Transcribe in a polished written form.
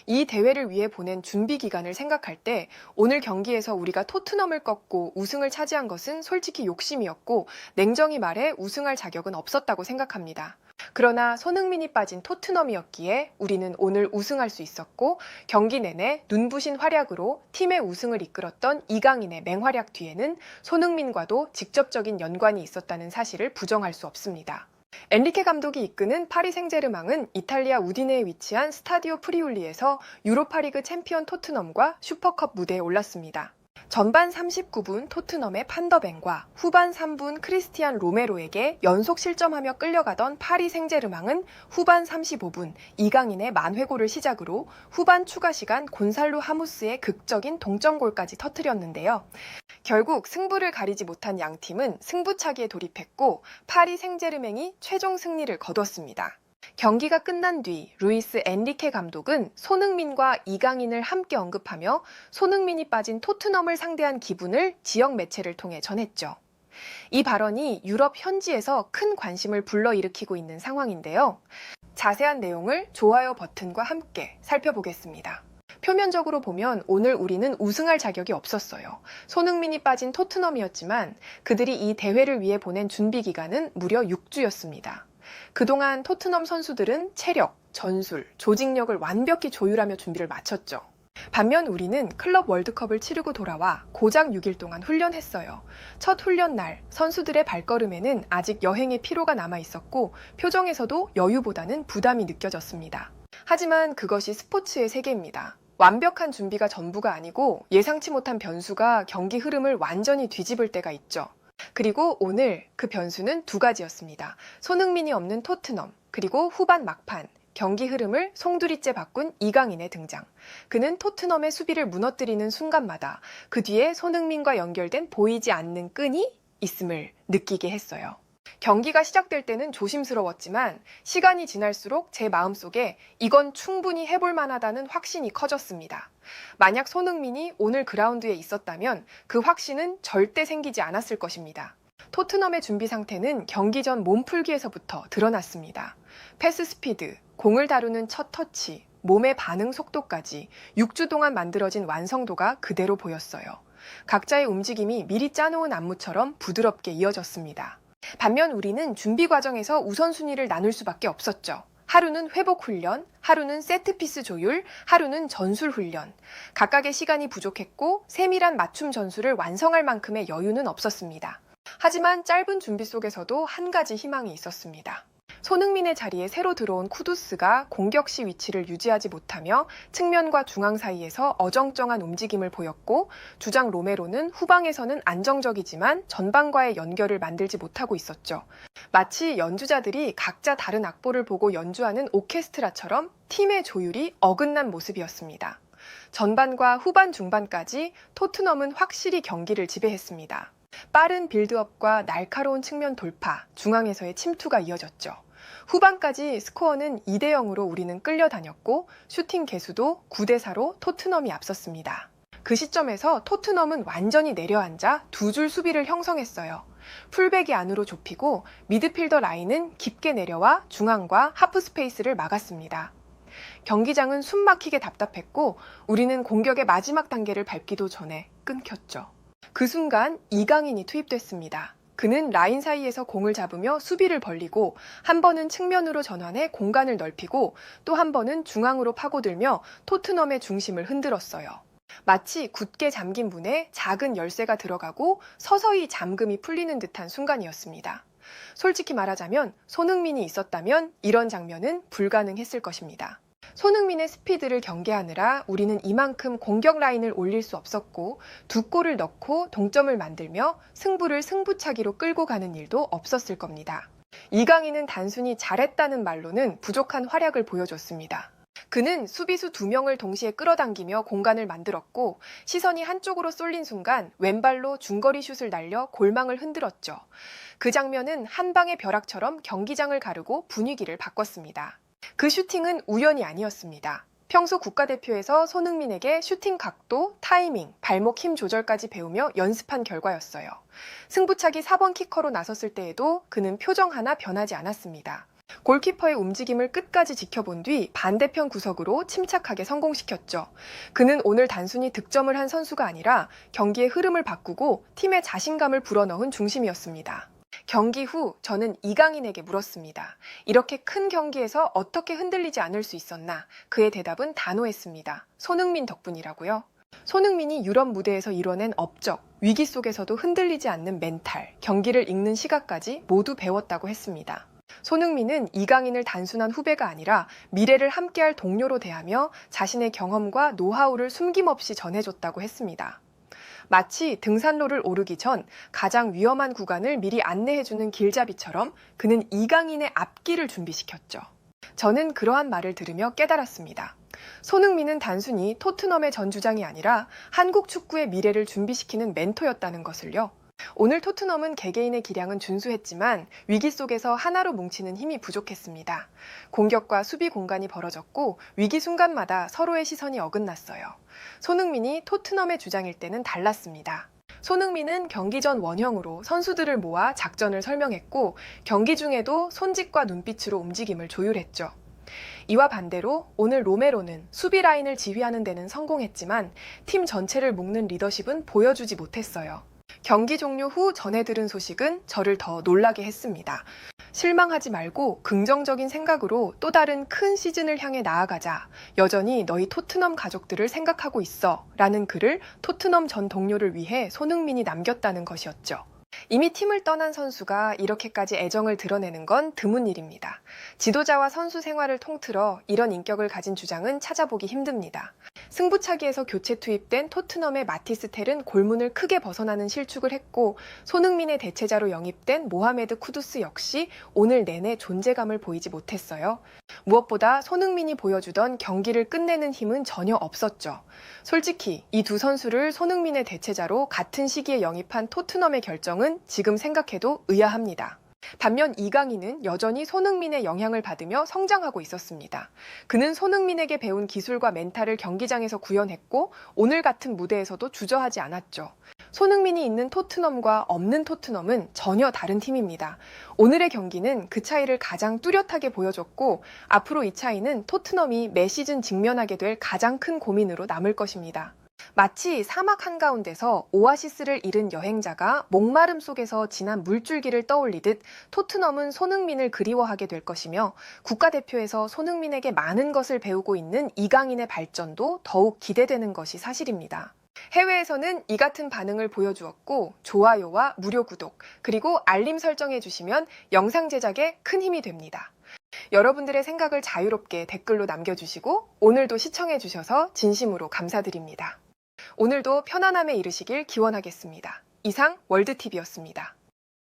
이 대회를 위해 보낸 준비 기간을 생각할 때 오늘 경기에서 우리가 토트넘을 꺾고 우승을 차지한 것은 솔직히 욕심이었고 냉정히 말해 우승할 자격은 없었다고 생각합니다. 그러나 손흥민이 빠진 토트넘이었기에 우리는 오늘 우승할 수 있었고 경기 내내 눈부신 활약으로 팀의 우승을 이끌었던 이강인의 맹활약 뒤에는 손흥민과도 직접적인 연관이 있었다는 사실을 부정할 수 없습니다. 엔리케 감독이 이끄는 파리 생제르맹은 이탈리아 우디네에 위치한 스타디오 프리울리에서 유로파리그 챔피언 토트넘과 슈퍼컵 무대에 올랐습니다. 전반 39분 토트넘의 판더벤과 후반 3분 크리스티안 로메로에게 연속 실점하며 끌려가던 파리 생제르맹은 후반 35분 이강인의 만회골을 시작으로 후반 추가 시간 곤살로 하무스의 극적인 동점골까지 터뜨렸는데요. 결국 승부를 가리지 못한 양 팀은 승부차기에 돌입했고 파리 생제르맹이 최종 승리를 거뒀습니다. 경기가 끝난 뒤 루이스 엔리케 감독은 손흥민과 이강인을 함께 언급하며 손흥민이 빠진 토트넘을 상대한 기분을 지역 매체를 통해 전했죠. 이 발언이 유럽 현지에서 큰 관심을 불러일으키고 있는 상황인데요. 자세한 내용을 좋아요 버튼과 함께 살펴보겠습니다. 표면적으로 보면 오늘 우리는 우승할 자격이 없었어요. 손흥민이 빠진 토트넘이었지만 그들이 이 대회를 위해 보낸 준비 기간은 무려 6주였습니다. 그동안 토트넘 선수들은 체력, 전술, 조직력을 완벽히 조율하며 준비를 마쳤죠. 반면 우리는 클럽 월드컵을 치르고 돌아와 고작 6일 동안 훈련했어요. 첫 훈련 날 선수들의 발걸음에는 아직 여행의 피로가 남아 있었고 표정에서도 여유보다는 부담이 느껴졌습니다. 하지만 그것이 스포츠의 세계입니다. 완벽한 준비가 전부가 아니고 예상치 못한 변수가 경기 흐름을 완전히 뒤집을 때가 있죠. 그리고 오늘 그 변수는 두 가지였습니다. 손흥민이 없는 토트넘, 그리고 후반 막판, 경기 흐름을 송두리째 바꾼 이강인의 등장. 그는 토트넘의 수비를 무너뜨리는 순간마다 그 뒤에 손흥민과 연결된 보이지 않는 끈이 있음을 느끼게 했어요. 경기가 시작될 때는 조심스러웠지만 시간이 지날수록 제 마음속에 이건 충분히 해볼 만하다는 확신이 커졌습니다. 만약 손흥민이 오늘 그라운드에 있었다면 그 확신은 절대 생기지 않았을 것입니다. 토트넘의 준비 상태는 경기 전 몸풀기에서부터 드러났습니다. 패스 스피드, 공을 다루는 첫 터치, 몸의 반응 속도까지 6주 동안 만들어진 완성도가 그대로 보였어요. 각자의 움직임이 미리 짜놓은 안무처럼 부드럽게 이어졌습니다. 반면 우리는 준비 과정에서 우선순위를 나눌 수밖에 없었죠. 하루는 회복 훈련, 하루는 세트피스 조율, 하루는 전술 훈련. 각각의 시간이 부족했고 세밀한 맞춤 전술을 완성할 만큼의 여유는 없었습니다. 하지만 짧은 준비 속에서도 한 가지 희망이 있었습니다. 손흥민의 자리에 새로 들어온 쿠두스가 공격 시 위치를 유지하지 못하며 측면과 중앙 사이에서 어정쩡한 움직임을 보였고 주장 로메로는 후방에서는 안정적이지만 전방과의 연결을 만들지 못하고 있었죠. 마치 연주자들이 각자 다른 악보를 보고 연주하는 오케스트라처럼 팀의 조율이 어긋난 모습이었습니다. 전반과 후반 중반까지 토트넘은 확실히 경기를 지배했습니다. 빠른 빌드업과 날카로운 측면 돌파, 중앙에서의 침투가 이어졌죠. 후반까지 스코어는 2대 0으로 우리는 끌려다녔고 슈팅 개수도 9대 4로 토트넘이 앞섰습니다. 그 시점에서 토트넘은 완전히 내려앉아 두 줄 수비를 형성했어요. 풀백이 안으로 좁히고 미드필더 라인은 깊게 내려와 중앙과 하프 스페이스를 막았습니다. 경기장은 숨막히게 답답했고 우리는 공격의 마지막 단계를 밟기도 전에 끊겼죠. 그 순간 이강인이 투입됐습니다. 그는 라인 사이에서 공을 잡으며 수비를 벌리고 한 번은 측면으로 전환해 공간을 넓히고 또 한 번은 중앙으로 파고들며 토트넘의 중심을 흔들었어요. 마치 굳게 잠긴 문에 작은 열쇠가 들어가고 서서히 잠금이 풀리는 듯한 순간이었습니다. 솔직히 말하자면 손흥민이 있었다면 이런 장면은 불가능했을 것입니다. 손흥민의 스피드를 경계하느라 우리는 이만큼 공격 라인을 올릴 수 없었고 두 골을 넣고 동점을 만들며 승부를 승부차기로 끌고 가는 일도 없었을 겁니다. 이강인은 단순히 잘했다는 말로는 부족한 활약을 보여줬습니다. 그는 수비수 2명을 동시에 끌어당기며 공간을 만들었고 시선이 한쪽으로 쏠린 순간 왼발로 중거리 슛을 날려 골망을 흔들었죠. 그 장면은 한 방의 벼락처럼 경기장을 가르고 분위기를 바꿨습니다. 그 슈팅은 우연이 아니었습니다. 평소 국가대표에서 손흥민에게 슈팅 각도, 타이밍, 발목 힘 조절까지 배우며 연습한 결과였어요. 승부차기 4번 키커로 나섰을 때에도 그는 표정 하나 변하지 않았습니다. 골키퍼의 움직임을 끝까지 지켜본 뒤 반대편 구석으로 침착하게 성공시켰죠. 그는 오늘 단순히 득점을 한 선수가 아니라 경기의 흐름을 바꾸고 팀의 자신감을 불어넣은 중심이었습니다. 경기 후 저는 이강인에게 물었습니다. 이렇게 큰 경기에서 어떻게 흔들리지 않을 수 있었나? 그의 대답은 단호했습니다. 손흥민 덕분이라고요. 손흥민이 유럽 무대에서 이뤄낸 업적, 위기 속에서도 흔들리지 않는 멘탈, 경기를 읽는 시각까지 모두 배웠다고 했습니다. 손흥민은 이강인을 단순한 후배가 아니라 미래를 함께할 동료로 대하며 자신의 경험과 노하우를 숨김없이 전해줬다고 했습니다. 마치 등산로를 오르기 전 가장 위험한 구간을 미리 안내해주는 길잡이처럼 그는 이강인의 앞길을 준비시켰죠. 저는 그러한 말을 들으며 깨달았습니다. 손흥민은 단순히 토트넘의 전주장이 아니라 한국 축구의 미래를 준비시키는 멘토였다는 것을요. 오늘 토트넘은 개개인의 기량은 준수했지만 위기 속에서 하나로 뭉치는 힘이 부족했습니다. 공격과 수비 공간이 벌어졌고 위기 순간마다 서로의 시선이 어긋났어요. 손흥민이 토트넘의 주장일 때는 달랐습니다. 손흥민은 경기 전 원형으로 선수들을 모아 작전을 설명했고 경기 중에도 손짓과 눈빛으로 움직임을 조율했죠. 이와 반대로 오늘 로메로는 수비 라인을 지휘하는 데는 성공했지만 팀 전체를 묶는 리더십은 보여주지 못했어요. 경기 종료 후 전해 들은 소식은 저를 더 놀라게 했습니다. 실망하지 말고 긍정적인 생각으로 또 다른 큰 시즌을 향해 나아가자. 여전히 너희 토트넘 가족들을 생각하고 있어. 라는 글을 토트넘 전 동료를 위해 손흥민이 남겼다는 것이었죠. 이미 팀을 떠난 선수가 이렇게까지 애정을 드러내는 건 드문 일입니다. 지도자와 선수 생활을 통틀어 이런 인격을 가진 주장은 찾아보기 힘듭니다. 승부차기에서 교체 투입된 토트넘의 마티스 텔은 골문을 크게 벗어나는 실축을 했고 손흥민의 대체자로 영입된 모하메드 쿠두스 역시 오늘 내내 존재감을 보이지 못했어요. 무엇보다 손흥민이 보여주던 경기를 끝내는 힘은 전혀 없었죠. 솔직히 이 두 선수를 손흥민의 대체자로 같은 시기에 영입한 토트넘의 결정은 지금 생각해도 의아합니다. 반면 이강인은 여전히 손흥민의 영향을 받으며 성장하고 있었습니다. 그는 손흥민에게 배운 기술과 멘탈을 경기장에서 구현했고 오늘 같은 무대에서도 주저하지 않았죠. 손흥민이 있는 토트넘과 없는 토트넘은 전혀 다른 팀입니다. 오늘의 경기는 그 차이를 가장 뚜렷하게 보여줬고 앞으로 이 차이는 토트넘이 매 시즌 직면하게 될 가장 큰 고민으로 남을 것입니다. 마치 사막 한가운데서 오아시스를 잃은 여행자가 목마름 속에서 지난 물줄기를 떠올리듯 토트넘은 손흥민을 그리워하게 될 것이며 국가대표에서 손흥민에게 많은 것을 배우고 있는 이강인의 발전도 더욱 기대되는 것이 사실입니다. 해외에서는 이 같은 반응을 보여주었고 좋아요와 무료 구독 그리고 알림 설정해 주시면 영상 제작에 큰 힘이 됩니다. 여러분들의 생각을 자유롭게 댓글로 남겨주시고 오늘도 시청해 주셔서 진심으로 감사드립니다. 오늘도 편안함에 이르시길 기원하겠습니다. 이상 월드TV였습니다.